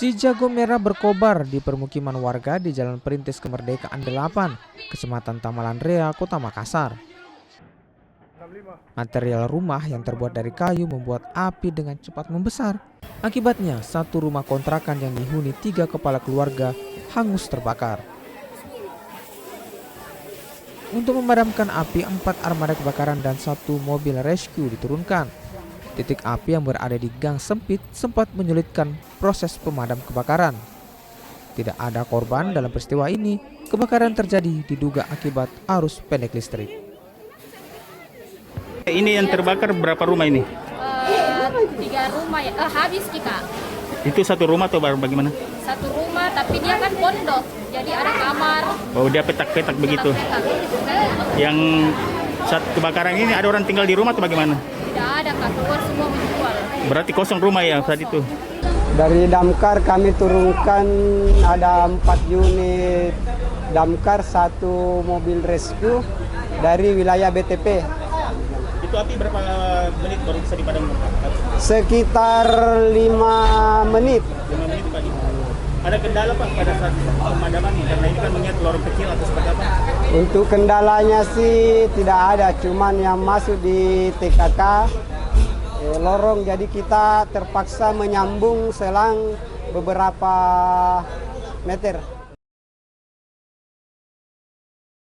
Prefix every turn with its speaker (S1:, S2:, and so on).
S1: Si jago merah berkobar di permukiman warga di Jalan Perintis Kemerdekaan 8, Kecamatan Tamalan Rea, Kota Makassar. Material rumah yang terbuat dari kayu membuat api dengan cepat membesar. Akibatnya, satu rumah kontrakan yang dihuni 3 kepala keluarga hangus terbakar. Untuk memadamkan api, 4 armada kebakaran dan 1 mobil rescue diturunkan. Titik api yang berada di gang sempit sempat menyulitkan proses pemadam kebakaran. Tidak ada korban dalam peristiwa ini. Kebakaran terjadi diduga akibat arus pendek listrik.
S2: Ini yang terbakar berapa rumah ini?
S3: 3 rumah ya, habis Kak.
S2: Itu satu rumah atau bagaimana?
S3: Satu rumah tapi dia kan pondok, jadi ada kamar.
S2: Oh, dia petak-petak begitu. Yang saat kebakaran ini ada orang tinggal di rumah atau bagaimana?
S3: Tidak ada Kak, keluar semua menjual.
S2: Berarti kosong rumah ya saat itu?
S4: Dari damkar kami turunkan ada 4 unit damkar, 1 mobil rescue dari wilayah BTP.
S2: Itu api berapa menit baru bisa dipadamkan?
S4: Sekitar 5 menit.
S2: 5 menit Pak. Ada kendala Pak pada saat pemadaman ini? Karena ini kan mengingat lorong kecil atau seperti apa?
S4: Untuk kendalanya sih tidak ada, cuman yang masuk di TKK lorong, jadi kita terpaksa menyambung selang beberapa meter.